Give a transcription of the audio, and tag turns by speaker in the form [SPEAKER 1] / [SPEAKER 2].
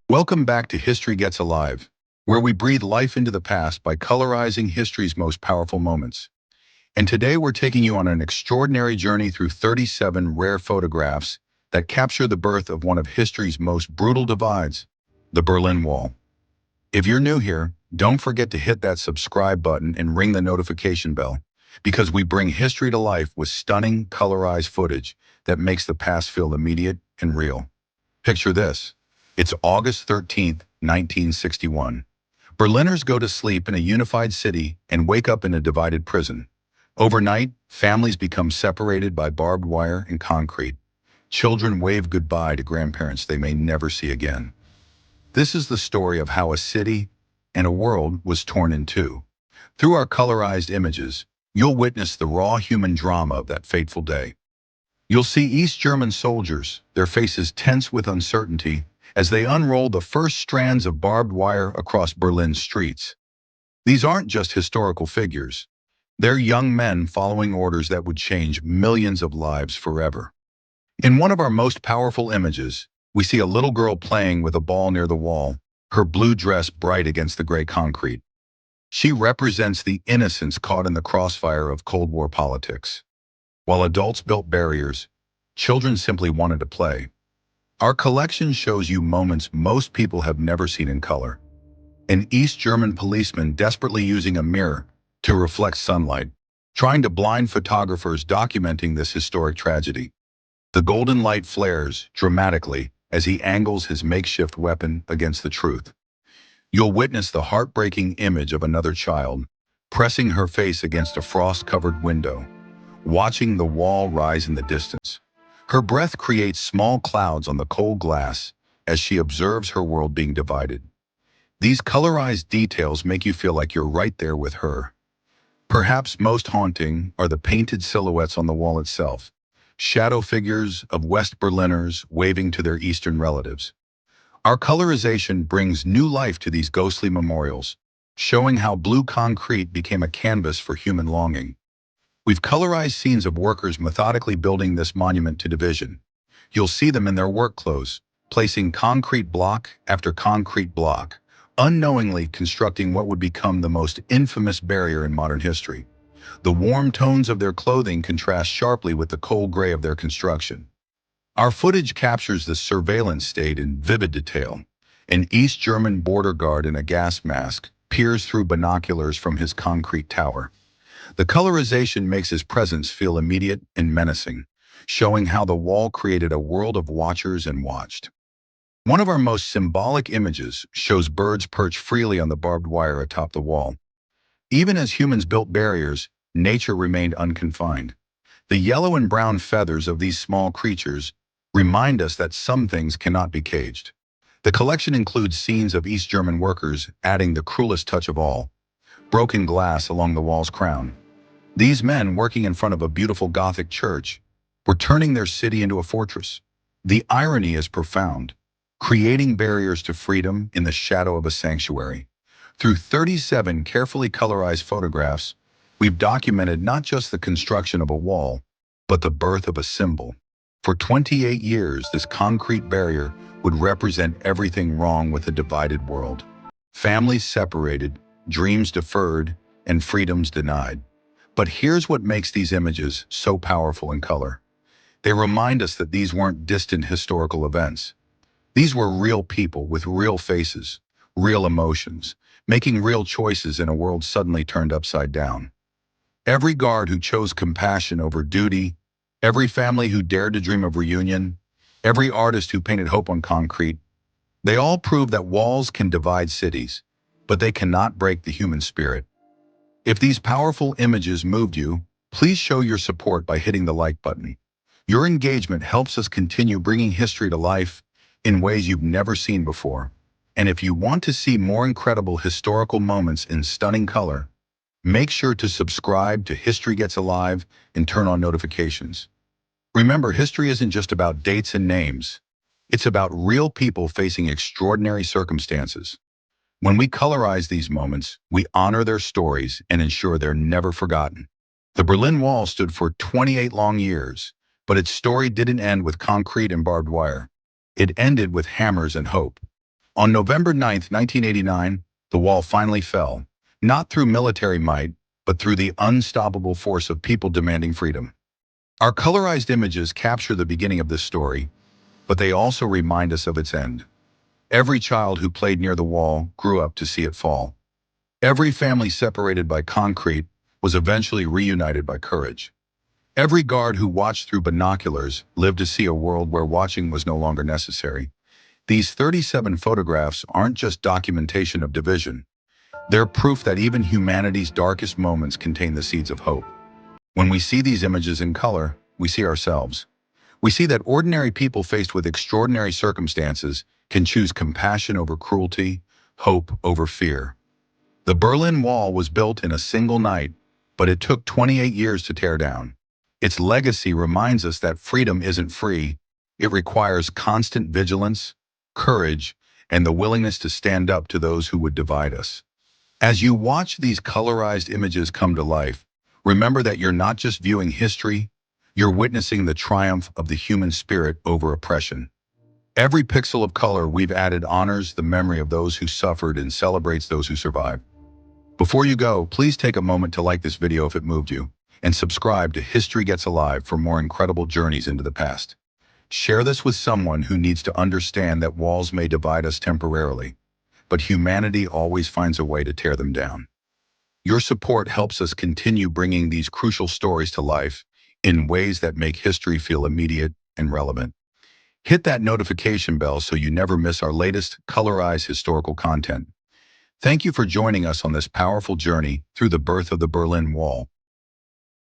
[SPEAKER 1] Welcome back to History Gets Alive, where we breathe life into the past by colorizing history's most powerful moments. And today we're taking you on an extraordinary journey through 37 rare photographs that capture the birth of one of history's most brutal divides, the Berlin Wall. If you're new here, don't forget to hit that subscribe button and ring the notification bell, because we bring history to life with stunning, colorized footage that makes the past feel immediate and real. Picture this. It's August 13th, 1961. Berliners go to sleep in a unified city and wake up in a divided prison. Overnight, families become separated by barbed wire and concrete. Children wave goodbye to grandparents they may never see again. This is the story of how a city and a world was torn in two. Through our colorized images, you'll witness the raw human drama of that fateful day. You'll see East German soldiers, their faces tense with uncertainty, as they unroll the first strands of barbed wire across Berlin's streets. These aren't just historical figures. They're young men following orders that would change millions of lives forever. In one of our most powerful images, we see a little girl playing with a ball near the wall, her blue dress bright against the gray concrete. She represents the innocence caught in the crossfire of Cold War politics. While adults built barriers, children simply wanted to play. Our collection shows you moments most people have never seen in color. An East German policeman desperately using a mirror to reflect sunlight, trying to blind photographers documenting this historic tragedy. The golden light flares dramatically as he angles his makeshift weapon against the truth. You'll witness the heartbreaking image of another child, pressing her face against a frost-covered window, watching the wall rise in the distance. Her breath creates small clouds on the cold glass as she observes her world being divided. These colorized details make you feel like you're right there with her. Perhaps most haunting are the painted silhouettes on the wall itself, shadow figures of West Berliners waving to their Eastern relatives. Our colorization brings new life to these ghostly memorials, showing how blue concrete became a canvas for human longing. We've colorized scenes of workers methodically building this monument to division. You'll see them in their work clothes, placing concrete block after concrete block, unknowingly constructing what would become the most infamous barrier in modern history. The warm tones of their clothing contrast sharply with the cold gray of their construction. Our footage captures the surveillance state in vivid detail. An East German border guard in a gas mask peers through binoculars from his concrete tower. The colorization makes his presence feel immediate and menacing, showing how the wall created a world of watchers and watched. One of our most symbolic images shows birds perch freely on the barbed wire atop the wall. Even as humans built barriers, nature remained unconfined. The yellow and brown feathers of these small creatures remind us that some things cannot be caged. The collection includes scenes of East German workers adding the cruelest touch of all: broken glass along the wall's crown. These men, working in front of a beautiful Gothic church, were turning their city into a fortress. The irony is profound, creating barriers to freedom in the shadow of a sanctuary. Through 37 carefully colorized photographs, we've documented not just the construction of a wall, but the birth of a symbol. For 28 years, this concrete barrier would represent everything wrong with a divided world. Families separated, dreams deferred, and freedoms denied. But here's what makes these images so powerful in color. They remind us that these weren't distant historical events. These were real people with real faces, real emotions, making real choices in a world suddenly turned upside down. Every guard who chose compassion over duty, every family who dared to dream of reunion, every artist who painted hope on concrete, they all prove that walls can divide cities, but they cannot break the human spirit. If these powerful images moved you, please show your support by hitting the like button. Your engagement helps us continue bringing history to life in ways you've never seen before. And if you want to see more incredible historical moments in stunning color, make sure to subscribe to History Gets Alive and turn on notifications. Remember, history isn't just about dates and names. It's about real people facing extraordinary circumstances. When we colorize these moments, we honor their stories and ensure they're never forgotten. The Berlin Wall stood for 28 long years, but its story didn't end with concrete and barbed wire. It ended with hammers and hope. On November 9th, 1989, the wall finally fell, not through military might, but through the unstoppable force of people demanding freedom. Our colorized images capture the beginning of this story, but they also remind us of its end. Every child who played near the wall grew up to see it fall. Every family separated by concrete was eventually reunited by courage. Every guard who watched through binoculars lived to see a world where watching was no longer necessary. These 37 photographs aren't just documentation of division. They're proof that even humanity's darkest moments contain the seeds of hope. When we see these images in color, we see ourselves. We see that ordinary people faced with extraordinary circumstances can choose compassion over cruelty, hope over fear. The Berlin Wall was built in a single night, but it took 28 years to tear down. Its legacy reminds us that freedom isn't free. It requires constant vigilance, courage, and the willingness to stand up to those who would divide us. As you watch these colorized images come to life, remember that you're not just viewing history, you're witnessing the triumph of the human spirit over oppression. Every pixel of color we've added honors the memory of those who suffered and celebrates those who survived. Before you go, please take a moment to like this video if it moved you, and subscribe to History Gets Alive for more incredible journeys into the past. Share this with someone who needs to understand that walls may divide us temporarily, but humanity always finds a way to tear them down. Your support helps us continue bringing these crucial stories to life in ways that make history feel immediate and relevant. Hit that notification bell so you never miss our latest colorized historical content. Thank you for joining us on this powerful journey through the birth of the Berlin Wall.